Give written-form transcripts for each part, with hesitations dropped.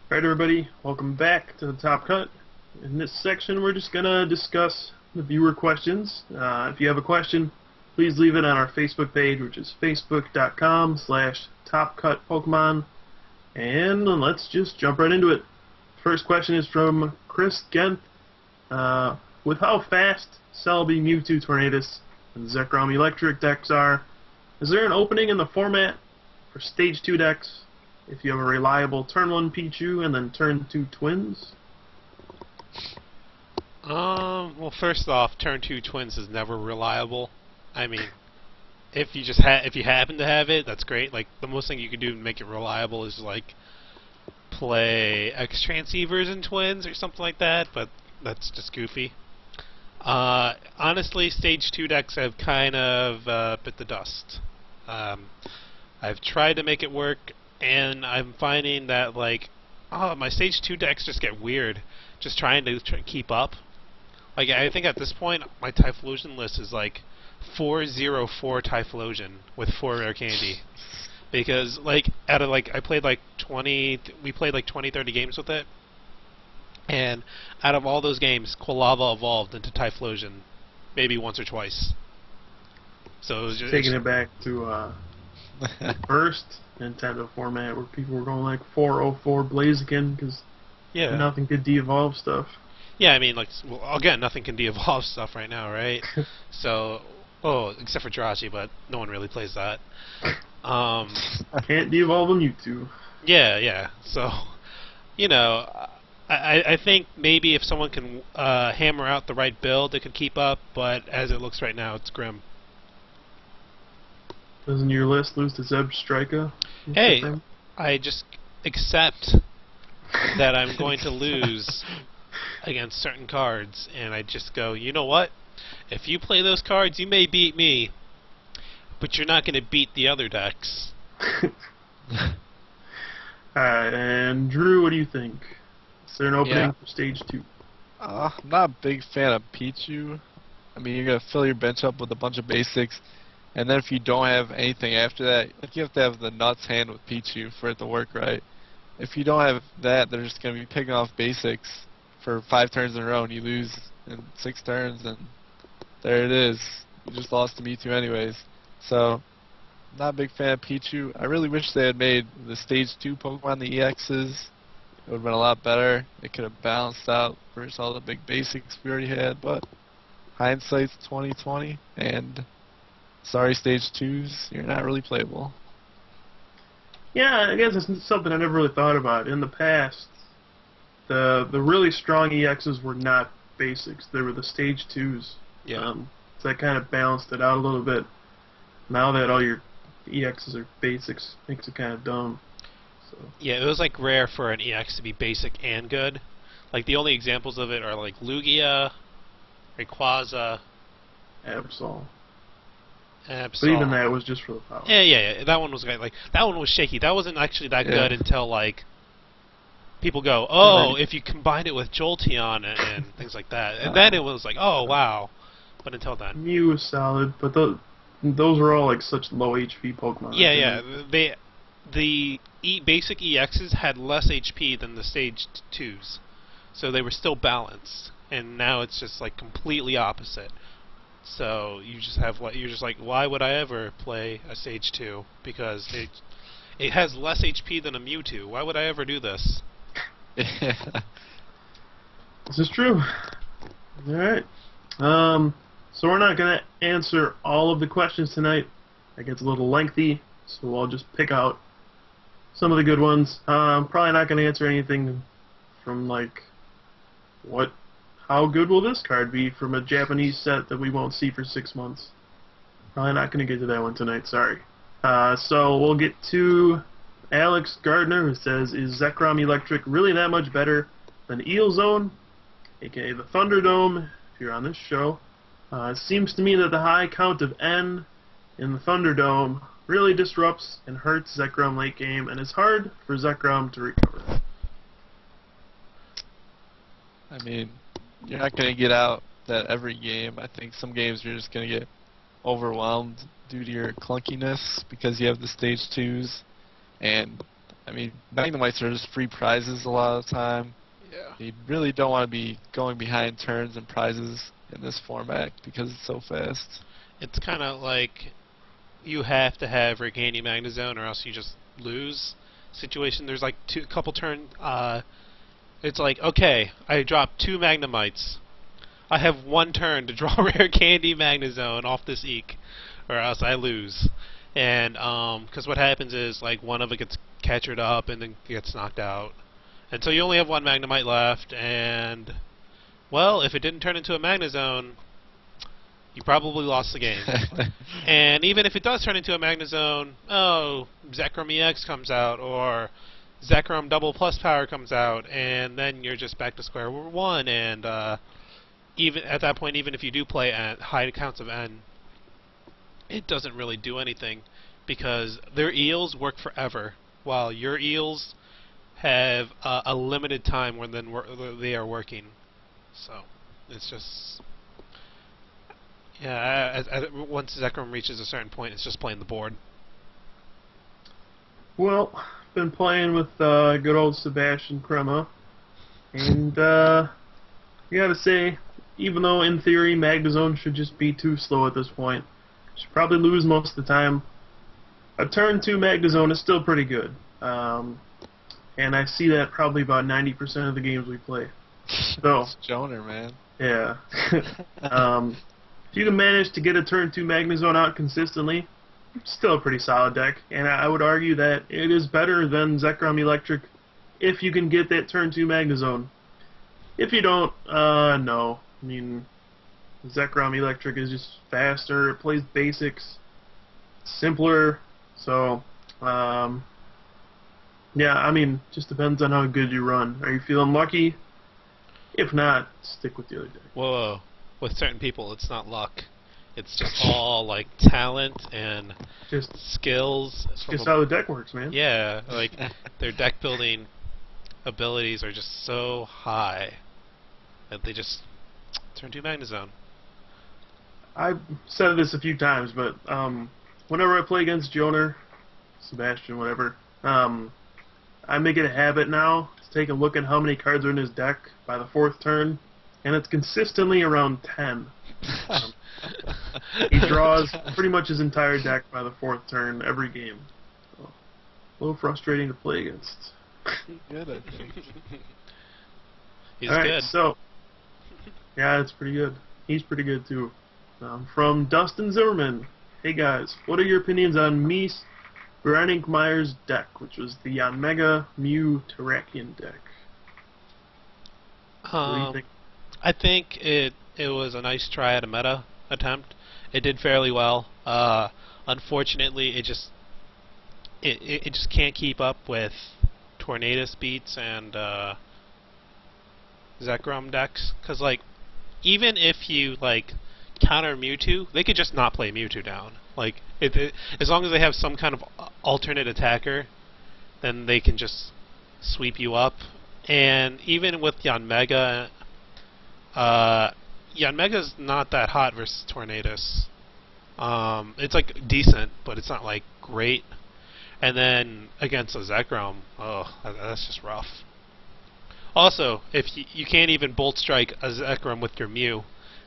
Alright everybody, welcome back to the Top Cut. In this section we're just going to discuss the viewer questions. If you have a question, please leave it on our Facebook page, which is facebook.com/TopCutPokemon. And let's just jump right into it. First question is from Chris Gent. With how fast Celebi, Mewtwo, Tornadus, and Zechrom Eelektrik decks are, is there an opening in the format for Stage 2 decks if you have a reliable turn 1 Pichu and then turn 2 Twins? Well, first off, turn 2 Twins is never reliable. I mean, if you happen to have it, that's great. Like, the most thing you can do to make it reliable is, like, play X Transceivers and Twins or something like that, but that's just goofy. Honestly, Stage 2 decks have kind of bit the dust. I've tried to make it work, and I'm finding that, like, my Stage 2 decks just get weird just trying to keep up. Like, I think at this point, my Typhlosion list is, like, 404 Typhlosion with 4 Rare Candy. Because, like, out of, like, we played, like, 20, 30 games with it. And out of all those games, Quilava evolved into Typhlosion maybe once or twice. So it was just Taking it back to the first Nintendo format where people were going like 404 Blaziken because nothing could de-evolve stuff. Yeah, I mean, like, well, again, nothing can de-evolve stuff right now, right? So, except for Jirachi, but no one really plays that. Can't de-evolve a Mewtwo. Yeah. So, you know, I think maybe if someone can hammer out the right build, it could keep up, but as it looks right now, it's grim. Doesn't your list lose to Zebstrika? Hey, I just accept that I'm going to lose against certain cards, and I just go, you know what? If you play those cards, you may beat me, but you're not going to beat the other decks. Alright, and Drew, what do you think? Is there an opening for Stage 2? I'm not a big fan of Pichu. I mean, you're going to fill your bench up with a bunch of basics, and then if you don't have anything after that, like, you have to have the nuts hand with Pichu for it to work right. If you don't have that, they're just going to be picking off basics for 5 turns in a row, and you lose in 6 turns, and there it is. You just lost to Mewtwo anyways. So, not a big fan of Pichu. I really wish they had made the Stage 2 Pokemon the EXs. It would have been a lot better. It could have balanced out versus all the big basics we already had, but hindsight's 2020, and sorry Stage 2s, you're not really playable. Yeah, I guess it's something I never really thought about. In the past, the really strong EXs were not basics. They were the Stage 2s. Yeah. So that kind of balanced it out a little bit. Now that all your EXs are basics, makes it kind of dumb. So. Yeah, it was like rare for an EX to be basic and good. Like the only examples of it are like Lugia, Rayquaza, Absol. Absol. But even that was just for the power. Yeah. That one was like that one was shaky. That wasn't actually that good until like people go, if you combine it with Jolteon and things like that, and then it was like, oh wow. But until then, Mew was solid, but those were all like such low HP Pokemon. Yeah. The basic EXs had less HP than the Stage 2s, so they were still balanced. And now it's just like completely opposite. So you just have you're just like, why would I ever play a Stage 2? Because it has less HP than a Mewtwo. Why would I ever do this? This is true. Alright. So we're not going to answer all of the questions tonight. That gets a little lengthy, so I'll just pick out some of the good ones. I'm probably not going to answer anything from like, how good will this card be from a Japanese set that we won't see for 6 months. Probably not going to get to that one tonight, sorry. So we'll get to Alex Gardner, who says, is Zechrom Eelektrik really that much better than Eelzone, aka the Thunderdome, if you're on this show? It seems to me that the high count of N in the Thunderdome really disrupts and hurts Zechrom late game, and it's hard for Zechrom to recover. I mean, you're not going to get out that every game. I think some games you're just going to get overwhelmed due to your clunkiness because you have the Stage 2s, and I mean, Magnemites are just free prizes a lot of the time. Yeah. You really don't want to be going behind turns and prizes in this format because it's so fast. It's kind of like you have to have Regaining Magnezone or else you just lose situation. There's like a couple turn. It's like, okay, I dropped 2 Magnemites. I have 1 turn to draw Rare Candy Magnezone off this Eek, or else I lose. And because what happens is like one of it gets catchered up and then gets knocked out, and so you only have 1 Magnemite left. And well, if it didn't turn into a Magnezone, you probably lost the game. And even if it does turn into a Magnezone, oh, Zechrom EX comes out, or Zechrom double plus power comes out, and then you're just back to square one. And even at that point, even if you do play at high counts of N, it doesn't really do anything because their eels work forever, while your eels have a limited time when then they are working. So it's just, yeah. Once Zechrom reaches a certain point, it's just playing the board. Well, been playing with good old Sebastian Crema, and I gotta say, even though in theory Magnezone should just be too slow at this point, should probably lose most of the time, a turn 2 Magnezone is still pretty good. And I see that probably about 90% of the games we play. So, It's Joner, man. yeah. If you can manage to get a turn 2 Magnezone out consistently, still a pretty solid deck. And I would argue that it is better than Zechrom Eelektrik if you can get that turn 2 Magnezone. If you don't, no. I mean, Zechrom Eelektrik is just faster, it plays basics, simpler, so, yeah, I mean, just depends on how good you run. Are you feeling lucky? If not, stick with the other deck. Whoa. With certain people, it's not luck. It's just all, like, talent and Just skills. just how the deck works, man. Yeah, like, their deck building abilities are just so high that they just turn 2 Magnezone. I've said this a few times, but whenever I play against Joner, Sebastian, whatever, I make it a habit now to take a look at how many cards are in his deck by the 4th turn, and it's consistently around 10. He draws pretty much his entire deck by the 4th turn every game. So, a little frustrating to play against. Good, I think. He's All right, good. so yeah, it's pretty good. He's pretty good too. From Dustin Zimmerman. Hey guys, what are your opinions on Mies Brenningmeyer's deck, which was the Yanmega Mew Terrakion deck? What do you think? I think it was a nice try at a meta attempt. It did fairly well. Unfortunately, it just can't keep up with Tornadus beats and Zechrom decks. Because like, even if you like counter Mewtwo, they could just not play Mewtwo down. Like, as long as they have some kind of alternate attacker, then they can just sweep you up. And even with Yanmega, Yanmega's not that hot versus Tornadus. It's like decent, but it's not like great. And then against a Zechrom, oh, that's just rough. Also, if you can't even Bolt Strike a Zechrom with your Mew,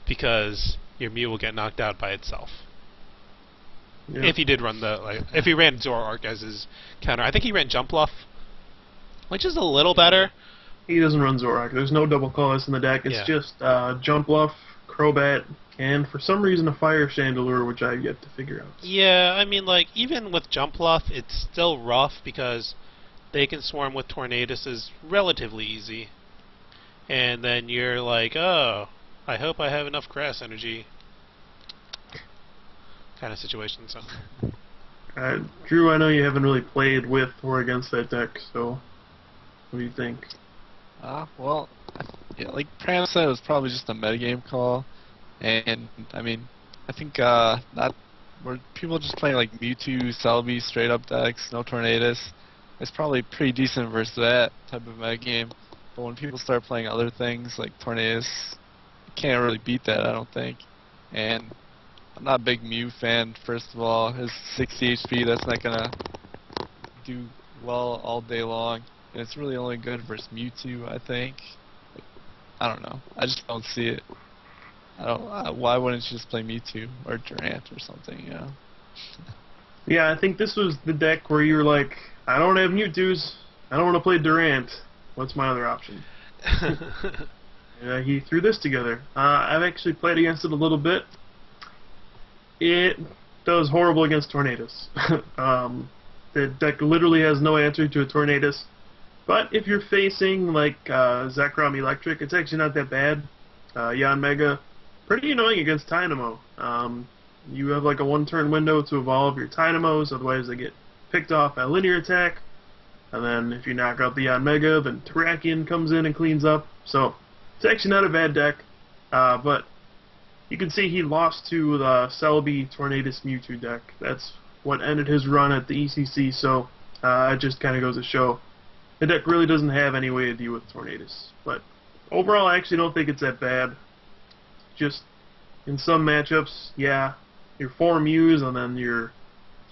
because your Mew will get knocked out by itself. Yeah. If he did run if he ran Zoroark as his counter, I think he ran Jump Bluff, which is a little better. He doesn't run Zoroark. There's no double colorless in the deck. It's just Jump Bluff, Crobat, and for some reason a Fire Chandelure, which I've yet to figure out. Yeah, I mean, like, even with Jump Bluff, it's still rough because they can swarm with Tornadus is relatively easy. And then you're like, oh, I hope I have enough grass energy. Kind of situation, so. Drew, I know you haven't really played with or against that deck, so what do you think? Well, yeah, like Pram said, it was probably just a metagame call, and I mean, I think where people just playing like Mewtwo, Celebi, straight up decks, no Tornadus, it's probably pretty decent versus that type of metagame. But when people start playing other things like Tornadus, you can't really beat that, I don't think. And I'm not a big Mew fan. First of all, his 60 HP, that's not gonna do well all day long, and it's really only good versus Mewtwo, I think. I don't know. I just don't see it. I don't. Why wouldn't you just play Mewtwo or Durant or something? You know. Yeah, I think this was the deck where you were like, I don't have Mewtwo's. I don't want to play Durant. What's my other option? He threw this together. I've actually played against it a little bit. It does horrible against Tornadus. The deck literally has no answer to a Tornadus. But if you're facing like Zechrom Eelektrik, it's actually not that bad. Yanmega, pretty annoying against Dynamo. You have like a one-turn window to evolve your Dynamos, otherwise they get picked off by linear attack. And then if you knock out the Yanmega, then Terrakion comes in and cleans up. So it's actually not a bad deck. But you can see he lost to the Celebi Tornadus Mewtwo deck. That's what ended his run at the ECC. So it just kind of goes to show the deck really doesn't have any way to deal with Tornadus. But overall, I actually don't think it's that bad. Just in some matchups, yeah, your 4 Mews and then your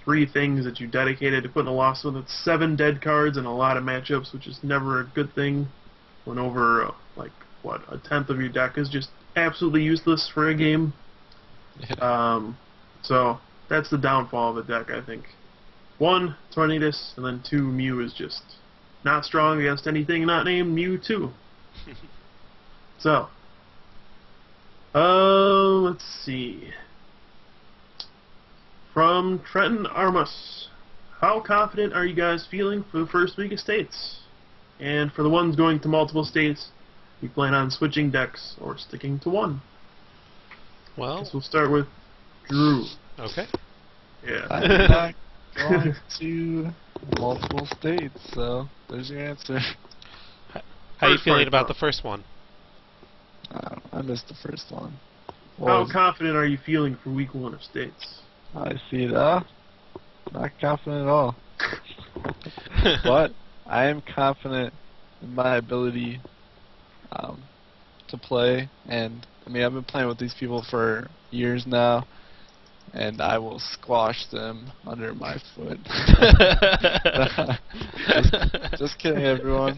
3 things that you dedicated to putting a loss with. It's 7 dead cards in a lot of matchups, which is never a good thing. When over, like, what, a tenth of your deck is just absolutely useless for a game. So that's the downfall of the deck, I think. 1, Tornadus, and then 2, Mew is just not strong against anything not named Mewtwo. So, let's see. From Trenton Armus, how confident are you guys feeling for the first week of states? And for the ones going to multiple states, you plan on switching decks or sticking to one? Well, guess we'll start with Drew. Okay. Yeah. I'm not going to multiple states, so there's your answer. How are you First feeling part, about though. the first one? I missed the first one. How confident are you feeling for week 1 of states? I see that. Not confident at all. But I am confident in my ability to play, and I mean I've been playing with these people for years now, and I will squash them under my foot. just kidding, everyone.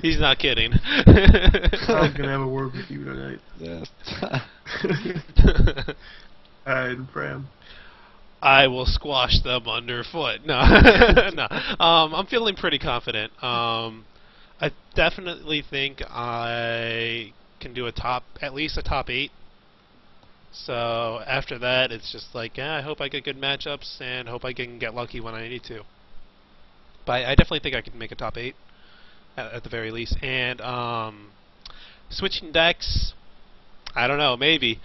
He's not kidding. I'm gonna have a word with you tonight. Yes. Alright, Pram. I will squash them underfoot. No, no. I'm feeling pretty confident. I definitely think I can do at least a top 8. So after that, it's just like, I hope I get good matchups and hope I can get lucky when I need to. But I definitely think I can make a top 8 at the very least. And switching decks, I don't know, maybe.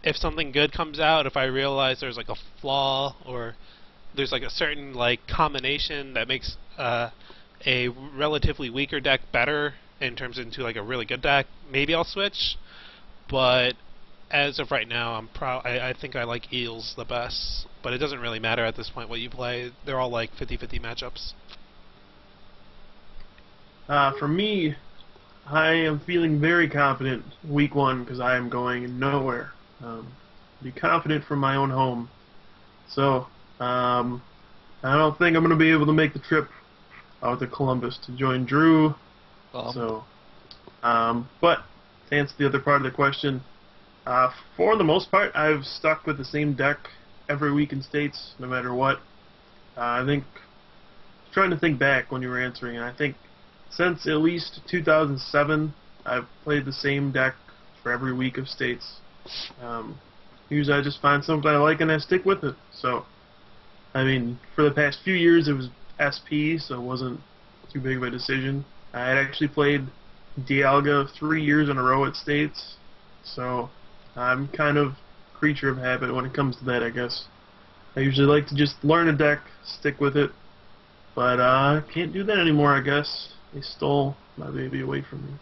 If something good comes out, if I realize there's like a flaw or there's like a certain like combination that makes a relatively weaker deck better and turns into like a really good deck, maybe I'll switch. But as of right now, I think I like Eels the best. But it doesn't really matter at this point what you play. They're all like 50-50 matchups. For me, I am feeling very confident week 1 because I am going nowhere. Be confident from my own home. So, I don't think I'm going to be able to make the trip out to Columbus to join Drew. So, but to answer the other part of the question, for the most part, I've stuck with the same deck every week in states, no matter what. I think, trying to think back when you were answering, and I think since at least 2007, I've played the same deck for every week of states. Usually I just find something I like and I stick with it. So, I mean, for the past few years it was SP, so it wasn't too big of a decision. I had actually played Dialga 3 years in a row at states, so I'm kind of a creature of habit when it comes to that, I guess. I usually like to just learn a deck, stick with it, but I can't do that anymore, I guess. They stole my baby away from me.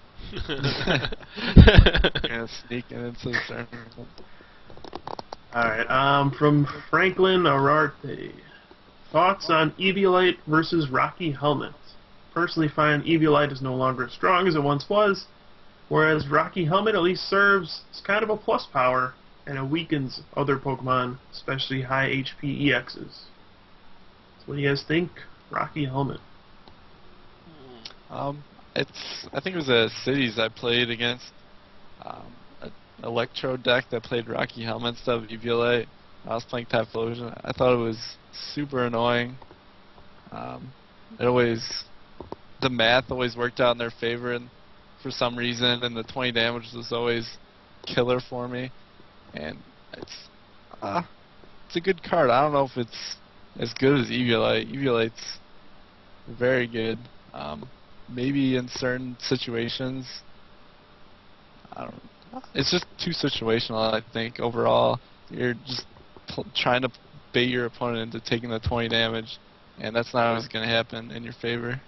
Gonna sneak into the tournament. Alright, from Franklin Ararte. Thoughts on Eviolite versus Rocky Helmet? Personally find Eviolite is no longer as strong as it once was, whereas Rocky Helmet at least serves as kind of a plus power, and it weakens other Pokemon, especially high HP EXs. So what do you guys think? Rocky Helmet. I think it was a cities I played against an Electro deck that played Rocky Helmet instead of Eviolite. I was playing Typhlosion. I thought it was super annoying. The math always worked out in their favor, and for some reason, and the 20 damage was always killer for me. And it's a good card. I don't know if it's as good as Eviolite. Eviolite's very good. Maybe in certain situations. I don't know. It's just too situational, I think, overall. You're just trying to bait your opponent into taking the 20 damage, and that's not always going to happen in your favor.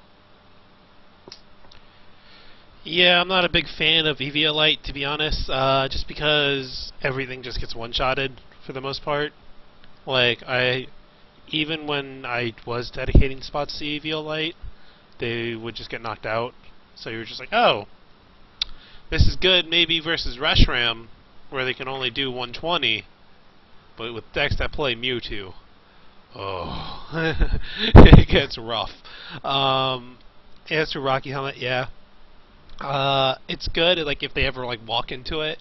Yeah, I'm not a big fan of Eviolite, to be honest, just because everything just gets one-shotted for the most part. Like, even when I was dedicating spots to Eviolite, they would just get knocked out. So you're just like, oh, this is good maybe versus Reshiram, where they can only do 120, but with decks that play Mewtwo, oh, it gets rough. As for Rocky Helmet, yeah. It's good, like, if they ever, like, walk into it,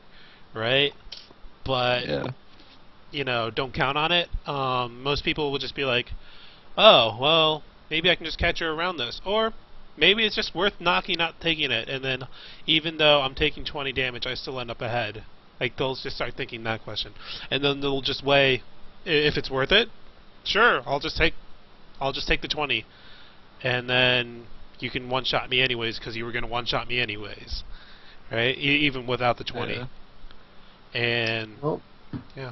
right? But, Yeah. you know, don't count on it. Most people will just be like, oh, well, maybe I can just catch her around this. Or maybe it's just worth knocking out taking it, and then even though I'm taking 20 damage, I still end up ahead. Like, they'll just start thinking that question. And then they'll just weigh if it's worth it. Sure, I'll just take the 20. And then you can one-shot me anyways, because you were going to one-shot me anyways. Right? Even without the 20. Yeah. And, Well, yeah.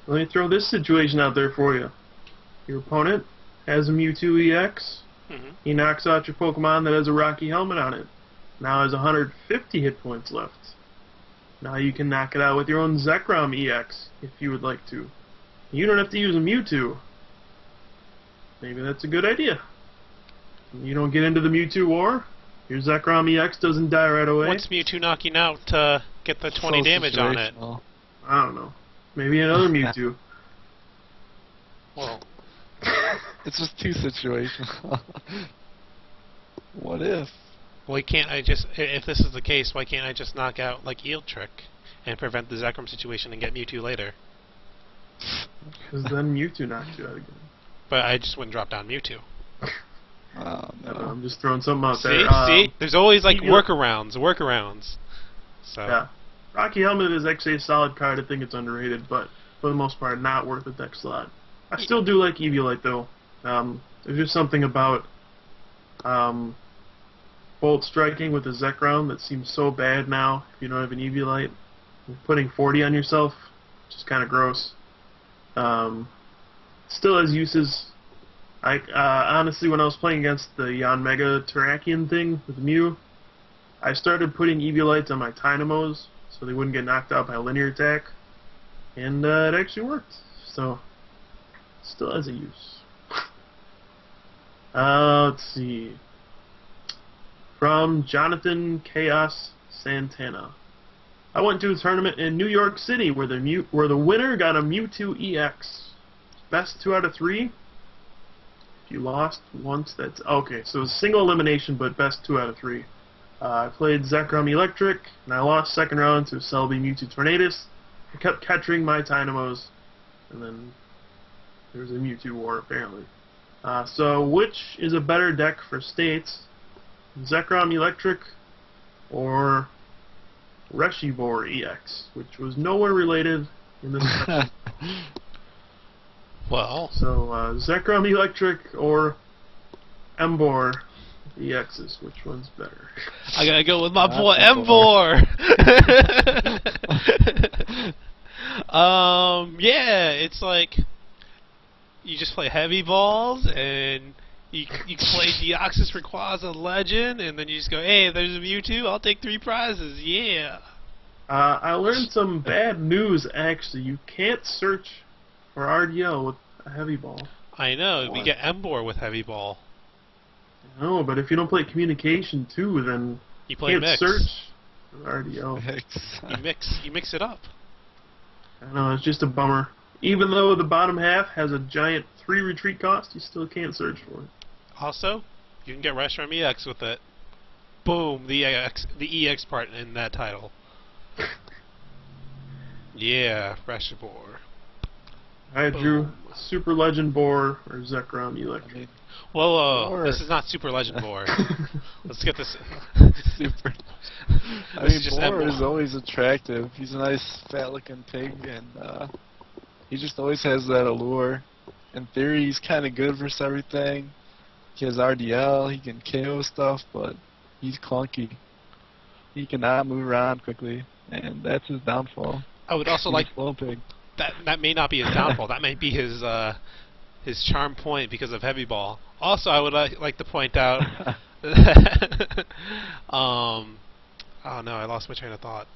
let me throw this situation out there for you. Your opponent has a Mewtwo EX. Mm-hmm. He knocks out your Pokemon that has a Rocky Helmet on it. Now has 150 hit points left. Now you can knock it out with your own Zechrom EX, if you would like to. You don't have to use a Mewtwo. Maybe that's a good idea. You don't get into the Mewtwo war. Your Zechrom EX doesn't die right away. What's Mewtwo knocking out to get the 20 damage on it? I don't know. Maybe another Mewtwo. Well, It's just too situational. What if? why can't I just, if this is the case, why can't I just knock out, like, Eelektrik and prevent the Zechrom situation and get Mewtwo later? Because then Mewtwo knocks you out again. But I just wouldn't drop down Mewtwo. Oh, no. I'm just throwing something out See? there. See? There's always, like, Eviolite- workarounds. So. Yeah. Rocky Helmet is actually a solid card. I think it's underrated, but for the most part, not worth a deck slot. I still do like Eviolite, though. There's just something about Bolt striking with a Zechrom that seems so bad now if you don't have an Eviolite. Putting 40 on yourself, just kind of gross. Still has uses. Honestly, when I was playing against the Yanmega Terrakion thing with Mew, I started putting Eviolites on my Dynamos so they wouldn't get knocked out by a linear attack, and it actually worked. So, still has a use. Let's see. From Jonathan Chaos Santana. I went to a tournament in New York City where the winner got a Mewtwo EX. Best 2 out of 3. If you lost once, that's okay. So it's single elimination, but best 2 out of 3. I played Zechrom Eelektrik, and I lost second round to Selby Mewtwo Tornadus. I kept catching my Dynamos, and then there was a Mewtwo war apparently. So which is a better deck for states? Zechrom Eelektrik or Reshiram EX, which was nowhere related in this section. Well. So, Zechrom Eelektrik or Emboar EXs, which one's better? I gotta go with my boy Emboar. Emboar! Yeah, it's like, you just play heavy balls, and you play Deoxys Rayquaza Legend, and then you just go, hey, there's a Mewtwo, I'll take 3 prizes, yeah! I learned some bad news, actually. You can't search for RDL with a heavy ball. I know, we What? get Emboar with heavy ball. No, but if you don't play communication too, then You play can't mix. search for RDL. You mix it up. I know, it's just a bummer. Even though the bottom half has a giant 3 retreat cost, you still can't search for it. Also, you can get Zechrom EX with it. Boom, the EX part in that title. Yeah, Emboar. Alright, Drew. Super Legend Boar or Zechrom Eelektrik? I mean, Whoa, this is not Super Legend Boar. Let's get this. super. I This mean, is just Boar Emboar. is always attractive. He's a nice, fat-looking pig, and he just always has that allure. In theory, he's kind of good for everything. He has RDL, he can KO stuff, but he's clunky. He cannot move around quickly, and that's his downfall. I would also He's like a slow pig. that may not be his downfall. That might be his charm point because of Heavy Ball. Also, I would like to point out. Oh no, I lost my train of thought.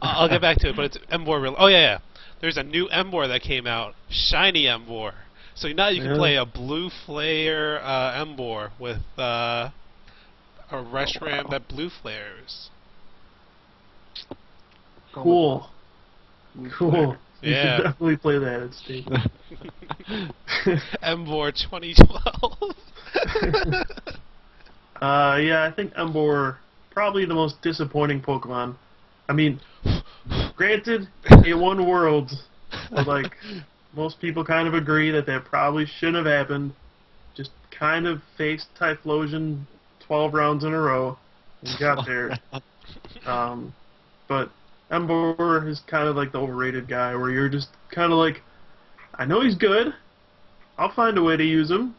I'll get back to it, but it's Emboar. Oh yeah. There's a new Emboar that came out, shiny Emboar. So now you can play a blue flare Emboar with a Zechrom that blue flares. Cool. Cool. You Yeah. should definitely play that at State. Emboar 2012. Yeah, I think Emboar probably the most disappointing Pokemon. I mean, granted, it won Worlds, but like most people kind of agree that probably shouldn't have happened. Just kind of faced Typhlosion 12 rounds in a row and got there. But Emboar is kind of like the overrated guy where you're just kind of like, I know he's good, I'll find a way to use him.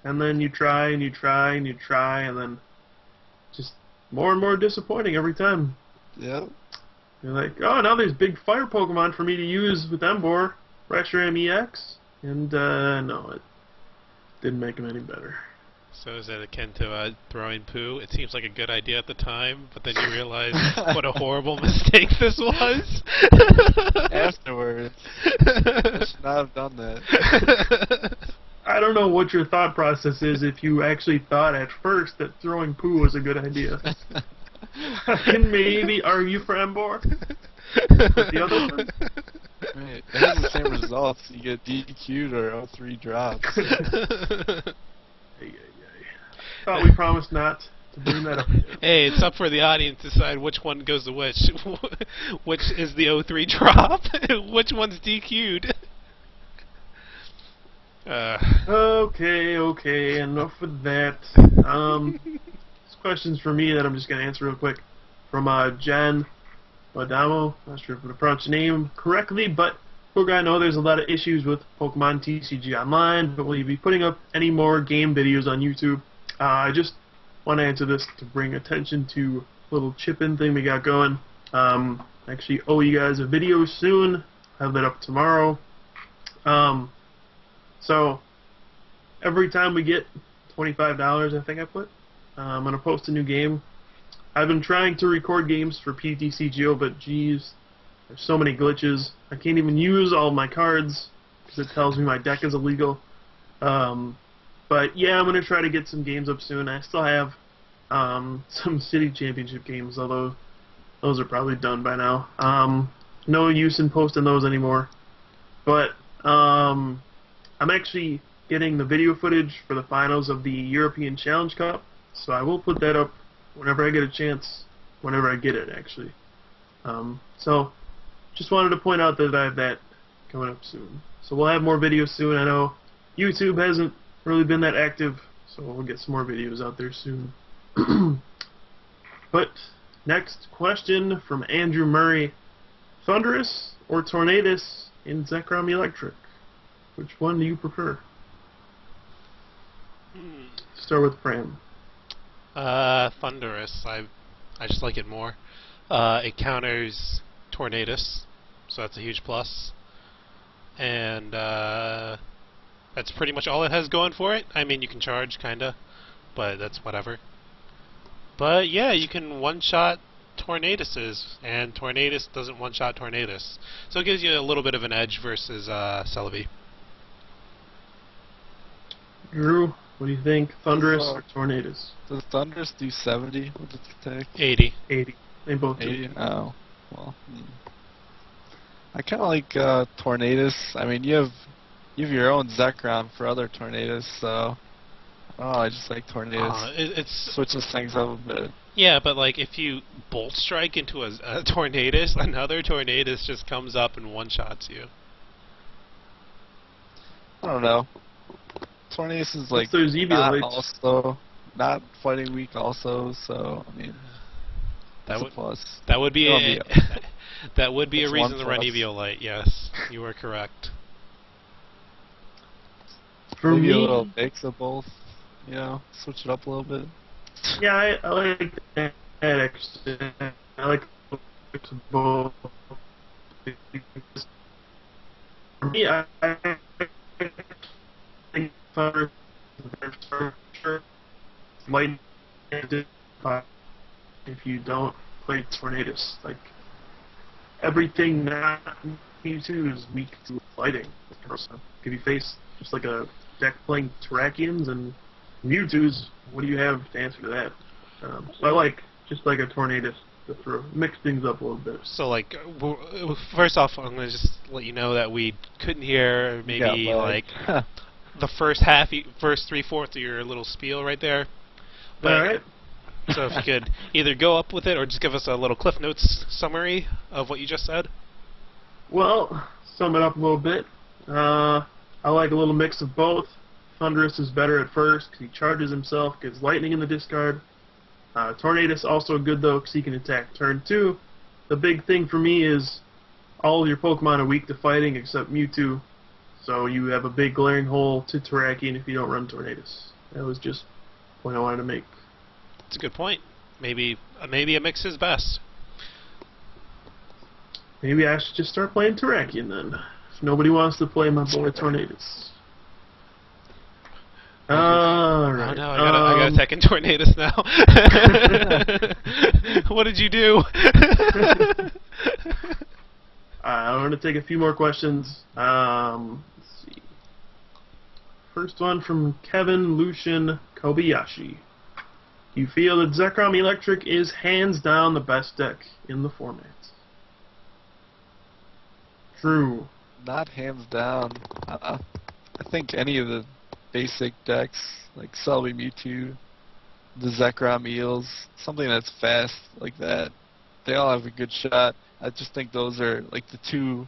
And then you try and you try and you try, and then just more and more disappointing every time. Yep. You're like, oh, now there's big fire Pokemon for me to use with Emboar, Zechrom EX, and no, it didn't make him any better. So is that akin to throwing poo? It seems like a good idea at the time, but then you realize what a horrible mistake this was. Afterwards. I should not have done that. I don't know what your thought process is if you actually thought at first that throwing poo was a good idea. I can maybe argue for Emboar. But the other one? Right. It has the same results. You get DQ'd or 03 drops. Thought we promised not to bring that up again. Hey, it's up for the audience to decide which one goes to which. Which is the 03 drop? Which one's DQ'd? Okay, enough with that. This question's for me that I'm just going to answer real quick. From Jen Badamo. Not sure if I pronounced your name correctly, but poor guy, I know there's a lot of issues with Pokemon TCG Online, but will you be putting up any more game videos on YouTube? I just want to answer this to bring attention to a little chip-in thing we got going. Actually owe you guys a video soon. I'll have that up tomorrow. So, every time we get $25, I think I put, I'm going to post a new game. I've been trying to record games for PTCGO, but geez, there's so many glitches. I can't even use all my cards because it tells me my deck is illegal. But yeah, I'm going to try to get some games up soon. I still have some City Championship games, although those are probably done by now. No use in posting those anymore. But I'm actually getting the video footage for the finals of the European Challenge Cup, so I will put that up whenever I get a chance, whenever I get it, actually. So, just wanted to point out that I have that coming up soon. So we'll have more videos soon. I know YouTube hasn't really been that active, so we'll get some more videos out there soon. But, next question from Andrew Murray. Thunderous or Tornadus in Zechrom Eelektrik? Which one do you prefer? Start with Pram. Thunderous. I just like it more. It counters Tornadus, so that's a huge plus. And that's pretty much all it has going for it. I mean, you can charge, kinda, but that's whatever. But yeah, you can one-shot Tornaduses, and Tornadus doesn't one-shot Tornadus. So it gives you a little bit of an edge versus Celebi. Drew, what do you think? Thunderous or Tornadus? Does Thunderous do 70 with its attack? 80. 80. They both do. 80? Oh. Well. I kind of like Tornadus. I mean, you You have your own Zechron for other tornadoes, so I just like tornadoes. It's Switches things up a bit. yeah, but like if you bolt strike into a Tornadus, another Tornadus just comes up and one-shots you. I don't know. Tornadoes is like There's not Eviolites. not fighting weak also, so I mean that's a plus. That would be that would be a That's reason one to run plus. Eviolite. Yes, you are correct. For Maybe me, a little mix of both. You know, switch it up a little bit. yeah, I like that extra. I like both. For me, I think Thunder lightning if you don't play Tornadoes. Like everything not Mewtwo is weak to fighting. So if you face just like a deck playing Terrakians and Mewtwo's, what do you have to answer to that? So I like just like a Tornadus to throw mix things up a little bit. So like, first off, I'm gonna just let you know that we couldn't hear maybe like the first 3/4 of your little spiel right there. But, All right. So if you could either go up with it or just give us a little Cliff Notes summary of what you just said. Well, sum it up a little bit. I like a little mix of both. Thunderous is better at first because he charges himself, gets lightning in the discard. Tornadus also good though because he can attack turn 2. The big thing for me is all of your Pokemon are weak to fighting except Mewtwo, so you have a big glaring hole to Terrakion if you don't run Tornadus. That was just a point I wanted to make. That's a good point. Maybe a mix is best. Maybe I should just start playing Terrakion then. If nobody wants to play my boy Tornadus. Alright. Oh no, I got a second Tornadus now. What did you do? I'm going to take a few more questions. Let's see. First one from Kevin Lucian Kobayashi. Do you feel that Zechrom Eelektrik is hands down the best deck in the format? True. Not hands down. I think any of the basic decks, like Selby Mewtwo, the Zechrom Eels, something that's fast like that, they all have a good shot. I just think those are like the two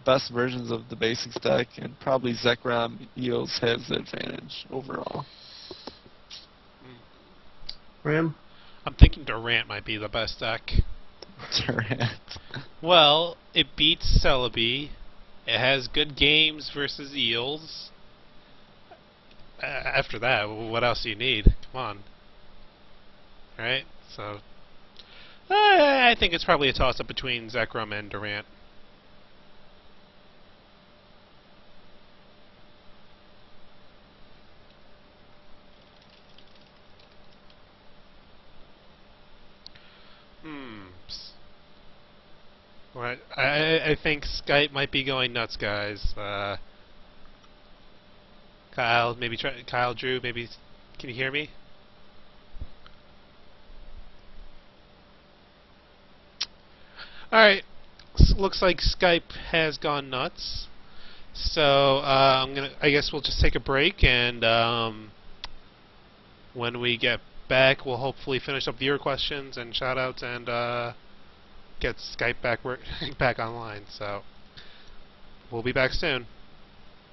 best versions of the basics deck, and probably Zechrom Eels has the advantage overall. Pram? I'm thinking Durant might be the best deck. Durant. Well, it beats Celebi. It has good games versus Eels. After that, what else do you need? Come on. Right? So, I think it's probably a toss-up between Zechrom and Durant. Right. I think Skype might be going nuts, guys. Kyle, maybe Kyle, Drew, maybe can you hear me? All right. Looks like Skype has gone nuts. So I guess we'll just take a break, and when we get back, we'll hopefully finish up viewer questions and shoutouts and get Skype back online. So we'll be back soon.